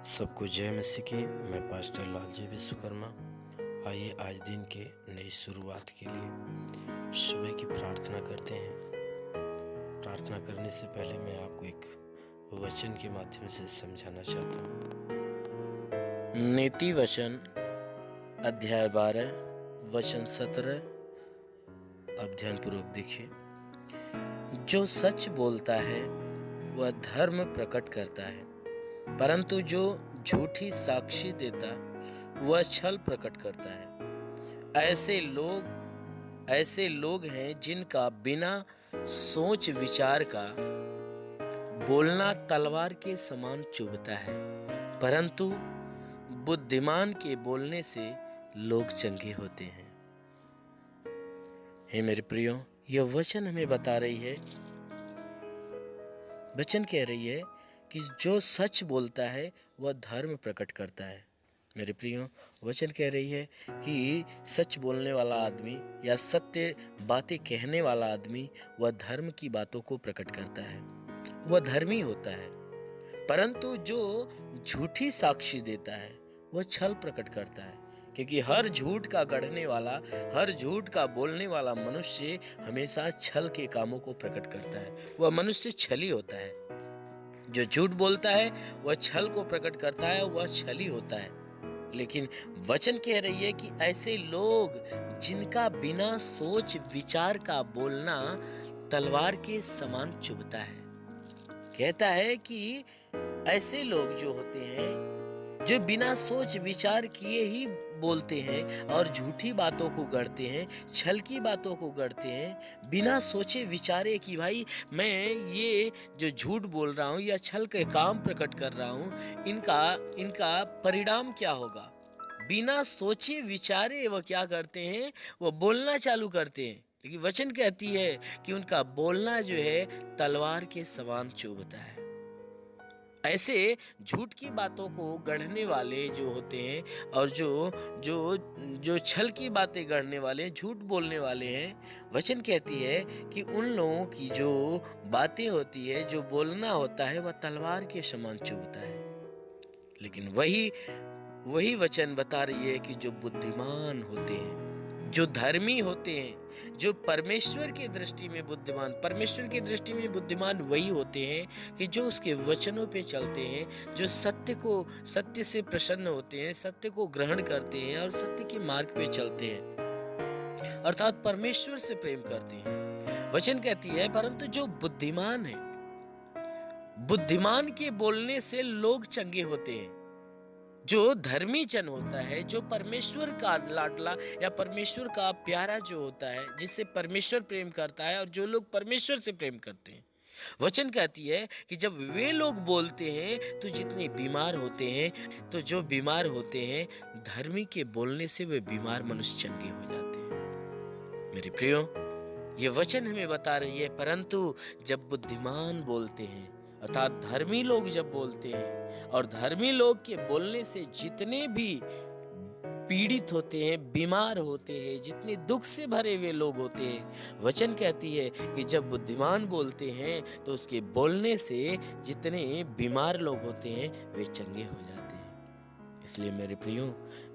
सबको जय मसीह की। मैं पास्टर लालजी विश्वकर्मा। आइए आज दिन के नई शुरुआत के लिए सुबह की प्रार्थना करते हैं। प्रार्थना करने से पहले मैं आपको एक वचन के माध्यम से समझाना चाहता हूँ। नीति वचन अध्याय 12 वचन 17 अध्ययन पूर्वक देखिए। जो सच बोलता है वह धर्म प्रकट करता है, परंतु जो झूठी साक्षी देता वह छल प्रकट करता है। ऐसे लोग हैं जिनका बिना सोच विचार का बोलना तलवार के समान चुभता है, परंतु बुद्धिमान के बोलने से लोग चंगे होते हैं। हे मेरे प्रियो, यह वचन हमें बता रही है, वचन कह रही है कि जो सच बोलता है वह धर्म प्रकट करता है। मेरे प्रियो, वचन कह रही है कि सच बोलने वाला आदमी या सत्य बातें कहने वाला आदमी वह धर्म की बातों को प्रकट करता है, वह धर्मी होता है। परंतु जो झूठी साक्षी देता है वह छल प्रकट करता है, क्योंकि हर झूठ का गढ़ने वाला, हर झूठ का बोलने वाला मनुष्य हमेशा छल के कामों को प्रकट करता है। वह मनुष्य छली होता है। जो झूठ बोलता है वह छल को प्रकट करता है, वह छली होता है। लेकिन वचन कह रही है कि ऐसे लोग जिनका बिना सोच विचार का बोलना तलवार के समान चुभता है। कहता है कि ऐसे लोग जो होते हैं, जो बिना सोच विचार किए ही बोलते हैं और झूठी बातों को गढ़ते हैं, छल की बातों को गढ़ते हैं, बिना सोचे विचारे कि भाई मैं ये जो झूठ बोल रहा हूँ या छल के काम प्रकट कर रहा हूँ, इनका परिणाम क्या होगा। बिना सोचे विचारे वह क्या करते हैं, वह बोलना चालू करते हैं। लेकिन वचन कहती है कि उनका बोलना जो है तलवार के समान चुभता है। ऐसे झूठ की बातों को गढ़ने वाले जो होते हैं और जो छल की बातें गढ़ने वाले, झूठ बोलने वाले हैं, वचन कहती है कि उन लोगों की जो बातें होती है, जो बोलना होता है, वह तलवार के समान चुभता है। लेकिन वही वचन बता रही है कि जो बुद्धिमान होते हैं, जो धर्मी होते हैं, जो परमेश्वर की दृष्टि में बुद्धिमान, परमेश्वर की दृष्टि में बुद्धिमान वही होते हैं कि जो उसके वचनों पे चलते हैं, जो सत्य से प्रसन्न होते हैं, सत्य को ग्रहण करते हैं और सत्य के मार्ग पे चलते हैं, अर्थात परमेश्वर से प्रेम करते हैं। वचन कहती है परंतु जो बुद्धिमान है, बुद्धिमान के बोलने से लोग चंगे होते हैं। जो धर्मी जन होता है, जो परमेश्वर का लाडला या परमेश्वर का प्यारा जो होता है, जिससे परमेश्वर प्रेम करता है और जो लोग परमेश्वर से प्रेम करते हैं, वचन कहती है कि जब वे लोग बोलते हैं तो जितने बीमार होते हैं, तो जो बीमार होते हैं, धर्मी के बोलने से वे बीमार मनुष्य चंगे हो जाते हैं। मेरे प्रियो, ये वचन हमें बता रही है परंतु जब बुद्धिमान बोलते हैं, अर्थात धर्मी लोग जब बोलते हैं, और धर्मी लोग के बोलने से जितने भी पीड़ित होते हैं, बीमार होते हैं, जितने दुख से भरे हुए लोग होते हैं, वचन कहती है कि जब बुद्धिमान बोलते हैं तो उसके बोलने से जितने बीमार लोग होते हैं वे चंगे हो जाते हैं। इसलिए मेरे प्रियो,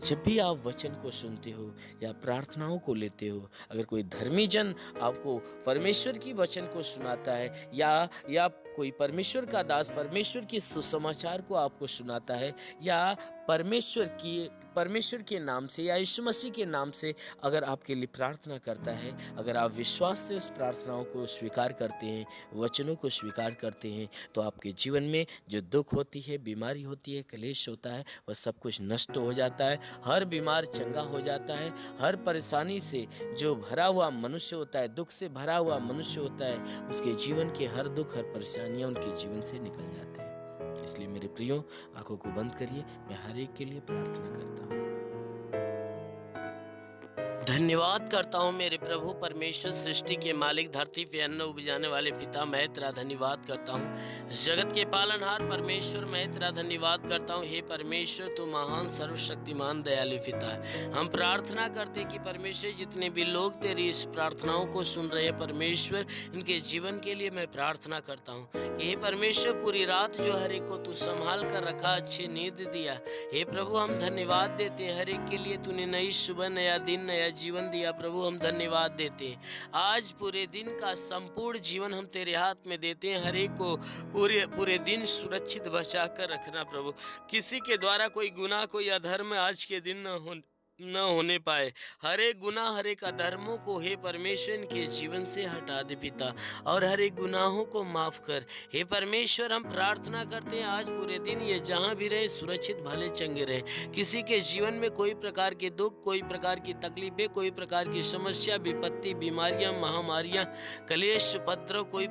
जब भी आप वचन को सुनते हो या प्रार्थनाओं को लेते हो, अगर कोई धर्मी जन आपको परमेश्वर की वचन को सुनाता है या कोई परमेश्वर का दास परमेश्वर की सुसमाचार को आपको सुनाता है, या परमेश्वर के नाम से या यीशु मसीह के नाम से अगर आपके लिए प्रार्थना करता है, अगर आप विश्वास से उस प्रार्थनाओं को स्वीकार करते हैं, वचनों को स्वीकार करते हैं, तो आपके जीवन में जो दुख होती है, बीमारी होती है, क्लेश होता है, वह सब कुछ नष्ट हो जाता है। हर बीमार चंगा हो जाता है। हर परेशानी से जो भरा हुआ मनुष्य होता है, दुख से भरा हुआ मनुष्य होता है, उसके जीवन के हर दुख, हर परेशानियां उनके जीवन से निकल जाते हैं। इसलिए मेरे प्रियो, आंखों को बंद करिए, मैं हर एक के लिए प्रार्थना करता हूँ। धन्यवाद करता हूँ मेरे प्रभु परमेश्वर, सृष्टि के मालिक, धरती पे अन्न उपजाने वाले पिता। मैं तेरा धन्यवाद करता हूँ। जगत के पालनहार परमेश्वर, मैं तेरा धन्यवाद करता हूँ। हे परमेश्वर, तू महान सर्वशक्तिमान दयालु पिता है। हम प्रार्थना करते कि परमेश्वर, जितने भी लोग तेरी इस प्रार्थनाओं को सुन रहे हैं परमेश्वर, इनके जीवन के लिए मैं प्रार्थना करता हूँ कि हे परमेश्वर, पूरी रात जो हर एक को तू संभाल कर रखा, अच्छी नींद दिया। हे प्रभु, हम धन्यवाद देते हैं हर एक के लिए। तूने नई सुबह, नया दिन, नया जीवन दिया। प्रभु, हम धन्यवाद देते हैं। आज पूरे दिन का संपूर्ण जीवन हम तेरे हाथ में देते हैं। हर एक को पूरे दिन सुरक्षित बचा कर रखना प्रभु। किसी के द्वारा कोई गुनाह, कोई अधर्म आज के दिन न होने पाए। हर एक गुनाह, हर एक अधर्मों को हे परमेश्वर इनके जीवन से हटा दे पिता, और हर एक गुनाहों को माफ कर। हे परमेश्वर, हम प्रार्थना करते हैं आज पूरे दिन ये जहाँ भी रहे उपस्थित भले चंगे रहे। किसी के जीवन में कोई प्रकार के दुख, कोई प्रकार की तकलीफें, कोई प्रकार की समस्या, विपत्ति, बीमारियां, महामारियां, कलेश, उपद्रव, कोई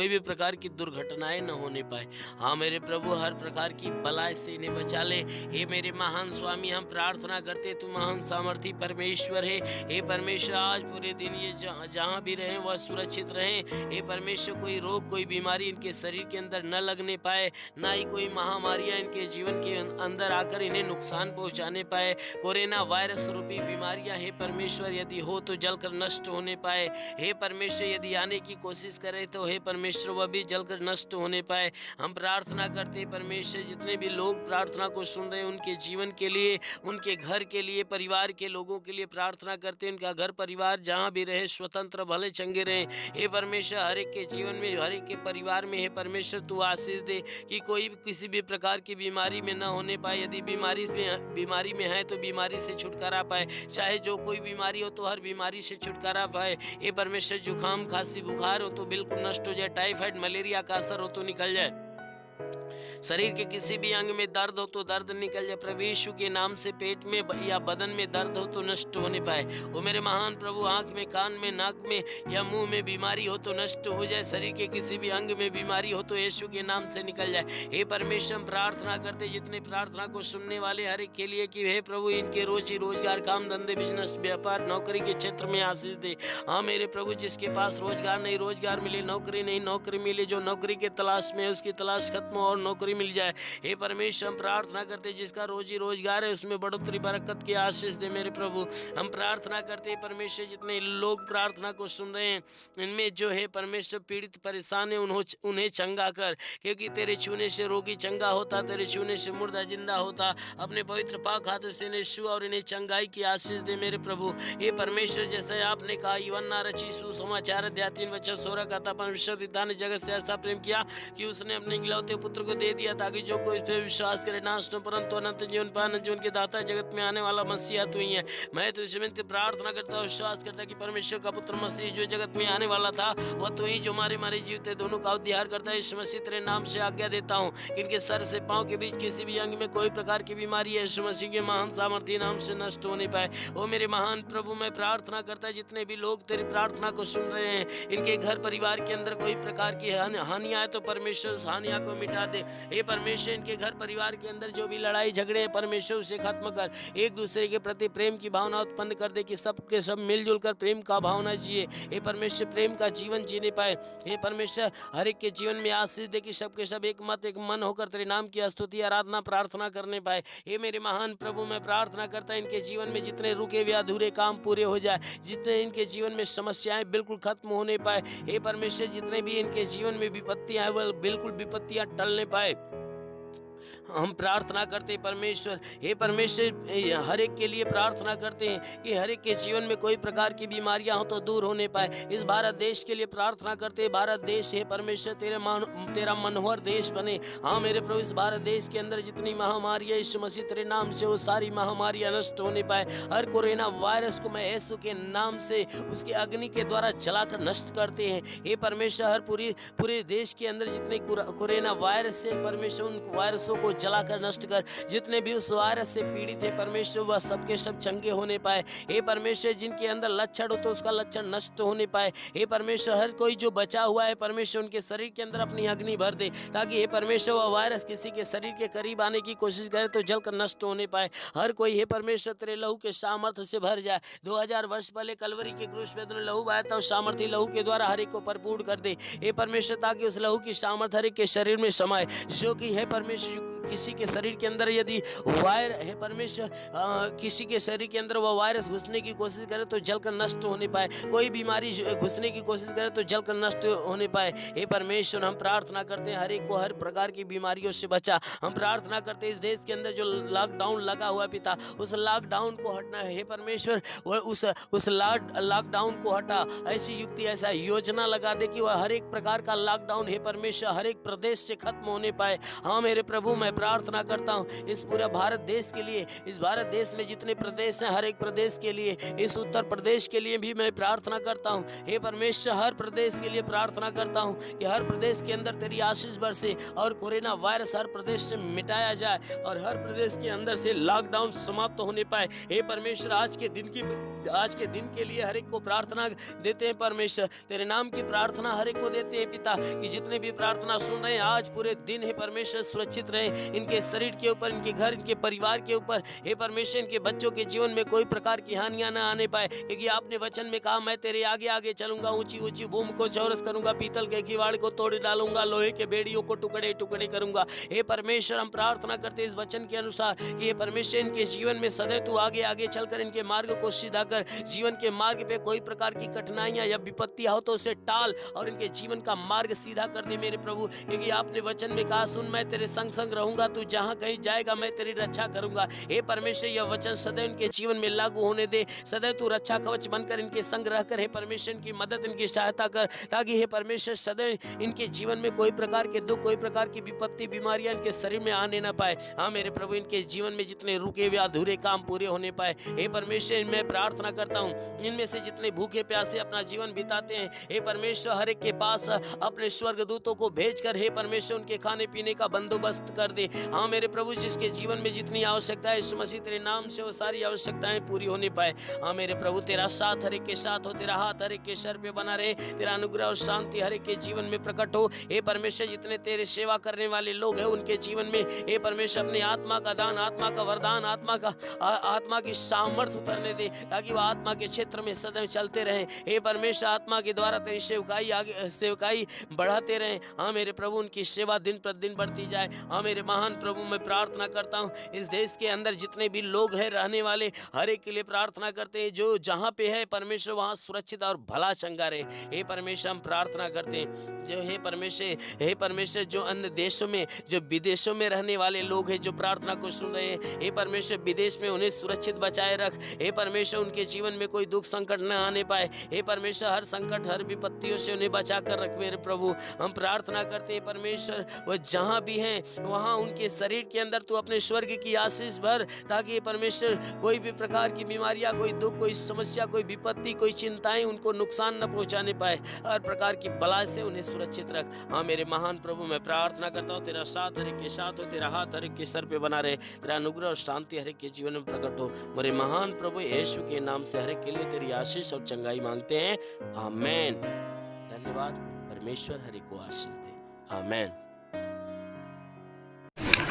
भी प्रकार की दुर्घटनाएं न होने पाए। हाँ मेरे प्रभु, हर प्रकार की बलाय से इन्हें बचा ले। हे मेरे महान स्वामी, हम प्रार्थना करते तू महान सामर्थी परमेश्वर है। हे परमेश्वर, आज पूरे दिन ये जहाँ भी रहे वह सुरक्षित रहें। हे परमेश्वर, कोई रोग, कोई बीमारी इनके शरीर के अंदर न लगने पाए, ना ही कोई महामारियां इनके जीवन के अंदर आकर इन्हें नुकसान पहुंचाने पाए। कोरोना वायरस रूपी बीमारियां हे परमेश्वर यदि हो तो जलकर नष्ट होने पाए। हे परमेश्वर, यदि आने की कोशिश करे तो हे परमेश्वर वह भी जलकर नष्ट होने पाए। हम प्रार्थना करते परमेश्वर, जितने भी लोग प्रार्थना को सुन रहे हैं उनके जीवन के लिए, उनके घर के लिए, परिवार के लोगों के लिए प्रार्थना करते हैं। उनका घर परिवार जहाँ भी रहे स्वतंत्र भले चंगे रहे। हे परमेश्वर, हर एक के जीवन में, हर एक के परिवार में हे परमेश्वर तू आशीष दे कि कोई भी किसी भी प्रकार की बीमारी में न होने पाए। यदि बीमारी में है तो बीमारी से छुटकारा पाए। चाहे जो कोई बीमारी हो तो हर बीमारी से छुटकारा पाए। ये परमेश्वर, जुकाम, खांसी, बुखार हो तो बिल्कुल नष्ट हो जाए। टाइफाइड, मलेरिया का असर हो तो निकल जाए। शरीर के किसी भी अंग में दर्द हो तो दर्द निकल जाए। प्रभु यीशु के नाम से पेट में या बदन में दर्द हो तो नष्ट होने पाए। वो मेरे महान प्रभु, आंख में, कान में, नाक में या मुंह में बीमारी हो तो नष्ट हो जाए। शरीर के किसी भी अंग में बीमारी हो तो यीशु के नाम से निकल जाए। हे परमेश्वर, हम प्रार्थना करते जितने प्रार्थना को सुनने वाले हर एक के लिए कि हे प्रभु, इनके रोजी रोजगार, काम धंधे, बिजनेस, व्यापार, नौकरी के क्षेत्र में आशीष दे। हाँ मेरे प्रभु, जिसके पास रोजगार नहीं रोजगार मिले, नौकरी नहीं नौकरी मिले, जो नौकरी के तलाश में है उसकी तलाश खत्म और नौकरी मिल जाए। हे परमेश्वर, हम प्रार्थना करते जिसका रोजी रोजगार है उसमें बढ़ोतरी, बरकत की आशीष दे मेरे प्रभु। हम प्रार्थना करते परमेश्वर, जितने लोग प्रार्थना को सुन रहे हैं इनमें जो है परमेश्वर पीड़ित, परेशान है, उन्हें चंगा कर, क्योंकि तेरे छूने से रोगी चंगा होता, तेरे छूने से मुर्दा जिंदा होता। अपने पवित्र पाक हाथों से इन्हें छू और इन्हें चंगाई की आशीष दे मेरे प्रभु। हे परमेश्वर, जैसे आपने कहा यूहन्ना रची सुसमाचार अध्याय 3:16 का था, परमेश्वर पिता ने जगत से ऐसा प्रेम किया कि उसने अपने इकलौते पुत्र को दे दिया ताकि जो कोई इस पर विश्वास करे नाश न परंतु अनंत जीवन पाए। जीवन के दाता जगत में आने वाला मसीहा तू ही है। मैं तो इसमें प्रार्थना करता हूँ, विश्वास करता कि परमेश्वर का पुत्र मसीह जो जगत में आने वाला था वह तो ही, जो मारे जीवते दोनों का उद्धार करता है। इस मसीह तेरे नाम से आज्ञा देता हूँ कि इनके सर से पांव के बीच किसी भी अंग में कोई प्रकार की बीमारी है इस मसीह के महान सामर्थ्य नाम से नष्ट होने पाए। ओ मेरे महान प्रभु, मैं प्रार्थना करता जितने भी लोग तेरी प्रार्थना को सुन रहे हैं इनके घर परिवार के अंदर कोई प्रकार की हानियां है तो परमेश्वर उस हानियां को मिटा दे। हे परमेश्वर, इनके घर परिवार के अंदर जो भी लड़ाई झगड़े हैं परमेश्वर उसे खत्म कर। एक दूसरे के प्रति प्रेम की भावना उत्पन्न कर दे कि सब के सब मिलजुल कर प्रेम का भावना जिए। हे परमेश्वर, प्रेम का जीवन जीने पाए। हे परमेश्वर, हर एक के जीवन में आशीष दे कि सब के सब एक मत, एक मन होकर तेरे नाम की स्तुति, आराधना, प्रार्थना करने पाए। हे मेरे महान प्रभु, मैं प्रार्थना करता इनके जीवन में जितने रुके हुए अधूरे काम पूरे हो जाए, जितने इनके जीवन में समस्याएं बिल्कुल खत्म होने पाए। हे परमेश्वर, जितने भी इनके जीवन में विपत्तियां हैं वह बिल्कुल विपत्तियां टलने पाए। हम प्रार्थना करते परमेश्वर, हे परमेश्वर, हर एक के लिए प्रार्थना करते हैं कि हर एक के जीवन में कोई प्रकार की बीमारियां हो तो दूर होने पाए। इस भारत देश के लिए प्रार्थना करते हैं, भारत देश है परमेश्वर तेरा मनोहर देश बने। हाँ मेरे प्रभु, इस भारत देश के अंदर जितनी महामारी है इस मसीह तेरे नाम से वो सारी महामारियां नष्ट होने पाए। हर कोरोना वायरस को मैं यीशु के नाम से उसके अग्नि के द्वारा जलाकर नष्ट करते हैं। हे परमेश्वर, हर पूरे देश के अंदर जितने कोरोना वायरस है परमेश्वर, उन वायरस वायरसों को जलाकर नष्ट कर। जितने भी उस वायरस से पीड़ित है परमेश्वर, वह सबके सब चंगे होने पाए। हे परमेश्वर, जिनके अंदर लक्षण हो तो उसका लक्षण नष्ट होने पाए। हे परमेश्वर, हर कोई जो बचा हुआ है परमेश्वर, उनके शरीर के अंदर अपनी अग्नि भर दे, ताकि हे परमेश्वर वह वायरस किसी के शरीर के करीब आने की कोशिश करे तो जलकर नष्ट होने पाए। हर कोई हे परमेश्वर तेरे लहू के सामर्थ्य से भर जाए। 2000 वर्ष पहले कलवरी के क्रूस पे तूने लहू बहाया था, उस सामर्थ्य लहू के द्वारा हर एक को भरपूर कर दे हे परमेश्वर, ताकि उस लहू की सामर्थ्य हर एक के शरीर में समाये। जो कि है परमेश्वर, किसी के शरीर के अंदर यदि वायर है परमेश्वर, किसी के शरीर के अंदर वह वायरस घुसने की कोशिश करे तो जलकर नष्ट होने पाए। कोई बीमारी घुसने की कोशिश करे तो जलकर नष्ट होने पाए। हे परमेश्वर, हम प्रार्थना करते हैं हर एक को हर प्रकार की बीमारियों से बचा। हम प्रार्थना करते हैं इस देश के अंदर जो लॉकडाउन लगा हुआ पिता, उस लॉकडाउन को हटना है हे परमेश्वर, उस लॉकडाउन को हटा। ऐसी युक्ति, ऐसा योजना लगा दे कि वह हर एक प्रकार का लॉकडाउन हे परमेश्वर हर एक प्रदेश से खत्म होने पाए। हाँ मेरे प्रभु, मैं प्रार्थना करता हूँ इस पूरा भारत देश के लिए, इस भारत देश में जितने प्रदेश हैं हर एक प्रदेश के लिए, इस उत्तर प्रदेश के लिए भी मैं प्रार्थना करता हूँ हे परमेश्वर, हर प्रदेश के लिए प्रार्थना करता हूँ कि हर प्रदेश के अंदर तेरी आशीष बरसे और कोरोना वायरस हर प्रदेश से मिटाया जाए और हर प्रदेश के अंदर से लॉकडाउन समाप्त होने पाए। हे परमेश्वर, आज के दिन के लिए हर एक को प्रार्थना देते हैं परमेश्वर, तेरे नाम की प्रार्थना हर एक को देते हैं पिता, कि जितने भी प्रार्थना सुन रहे हैं आज पूरे दिन हे परमेश्वर सुरक्षित रहें, इनके शरीर के ऊपर, इनके घर, इनके परिवार के ऊपर हे परमेश्वर, इनके बच्चों के जीवन में कोई प्रकार की हानियां ना आने पाए, क्योंकि आपने वचन में कहा मैं तेरे आगे आगे चलूंगा, ऊंची ऊंची भूमि को चौरस करूंगा, पीतल के किवाड़ को तोड़ डालूंगा, लोहे के बेड़ियों को टुकड़े टुकड़े करूंगा। हे परमेश्वर, हम प्रार्थना करते इस वचन के अनुसार कि हे परमेश्वर, इनके जीवन में सदैव तू आगे आगे चलकर इनके मार्ग को सीधा कर, जीवन के मार्ग पे कोई प्रकार की कठिनाइयां या विपत्तियां हो तो उसे टाल और इनके जीवन का मार्ग सीधा कर दे मेरे प्रभु, क्योंकि आपने वचन में कहा सुन मैं तेरे संग संग रहूंगा, तू जहां कहीं जाएगा मैं तेरी रक्षा करूंगा। हे परमेश्वर, यह वचन सदैव इनके जीवन में लागू होने दे, सदैव तू रक्षा कवच बनकर इनके संग रहकर हे परमेश्वर इनकी मदद, इनकी सहायता कर, ताकि हे परमेश्वर सदैव इनके जीवन में कोई प्रकार के दुख, कोई प्रकार की विपत्ति, बीमारियां इनके शरीर में आने ना पाए। हाँ मेरे प्रभु, इनके जीवन में जितने रुके हुए अधूरे काम पूरे होने पाए। हे परमेश्वर, मैं प्रार्थना करता हूँ इनमें से जितने भूखे प्यासे अपना जीवन बिताते हैं हे परमेश्वर, हर एक के पास अपने स्वर्गदूतों को भेजकर हे परमेश्वर उनके खाने पीने का बंदोबस्त कर दे। हाँ मेरे प्रभु, जिसके जीवन में जितनी आवश्यकता है यीशु मसीह तेरे नाम से वो सारी आवश्यकताएं पूरी होने पाए। हाँ मेरे प्रभु, तेरा साथ हर एक के साथ हो, तेरा हाथ हर एक के सर पे बना रहे, तेरा अनुग्रह और शांति हर एक के जीवन में प्रकट हो। हे परमेश्वर, जितने तेरे सेवा करने वाले लोग हैं उनके जीवन में हे परमेश्वर अपने आत्मा का दान, आत्मा का वरदान, आत्मा की सामर्थ उतरने दे, ताकि वह आत्मा के क्षेत्र में सदैव चलते रहें। हे परमेश्वर, आत्मा के द्वारा तेरी सेवकाई बढ़ाते रहें। हाँ मेरे प्रभु, उनकी सेवा दिन प्रतिदिन बढ़ती जाए। हाँ मेरे महान प्रभु, मैं प्रार्थना करता हूँ इस देश के अंदर जितने भी लोग हैं रहने वाले हर एक के लिए प्रार्थना करते हैं, जो जहाँ पे है परमेश्वर वहाँ सुरक्षित और भला चंगा रहे। हे परमेश्वर, हम प्रार्थना करते हैं जो हे परमेश्वर जो अन्य देशों में, जो विदेशों में रहने वाले लोग हैं जो प्रार्थना को सुन रहे हैं, हे परमेश्वर विदेश में उन्हें सुरक्षित बचाए रख। हे परमेश्वर, उनके जीवन में कोई दुख संकट न आने पाए। हे परमेश्वर, हर संकट हर विपत्तियों से उन्हें बचा कर रख मेरे प्रभु। हम प्रार्थना करते हैं परमेश्वर, वह जहाँ भी हैं वहाँ उनके शरीर के अंदर तू अपने स्वर्ग की आशीष भर, ताकि परमेश्वर कोई भी प्रकार की बीमारियां, कोई दुख, कोई समस्या, कोई विपत्ति, कोई चिंताएं उनको नुकसान न पहुंचाने पाए। हर प्रकार की बला से उन्हें सुरक्षित रख। हाँ मेरे महान प्रभु, मैं प्रार्थना करता हूँ तेरा साथ हर एक के साथ हो, तेरा हाथ हर एक के सर पे बना रहे, तेरा अनुग्रह और शांति हर एक के जीवन में प्रकट हो। मेरे महान प्रभु यीशु के नाम से हर एक के लिए तेरी आशीष और चंगाई मांगते हैं, आमेन। धन्यवाद। परमेश्वर हर एक को आशीष दे, आमेन।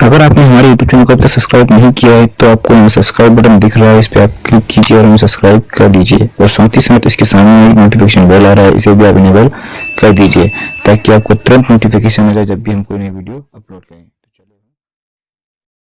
अगर आपने हमारे YouTube चैनल को अब तक सब्सक्राइब नहीं किया है तो आपको यहाँ सब्सक्राइब बटन दिख रहा है, इस पर आप क्लिक कीजिए और हमें सब्सक्राइब कर दीजिए। और साथ ही साथ इसके सामने एक नोटिफिकेशन बेल आ रहा है, इसे भी आप इनेबल कर दीजिए ताकि आपको तुरंत नोटिफिकेशन मिले जब भी हम कोई नई वीडियो अपलोड करें।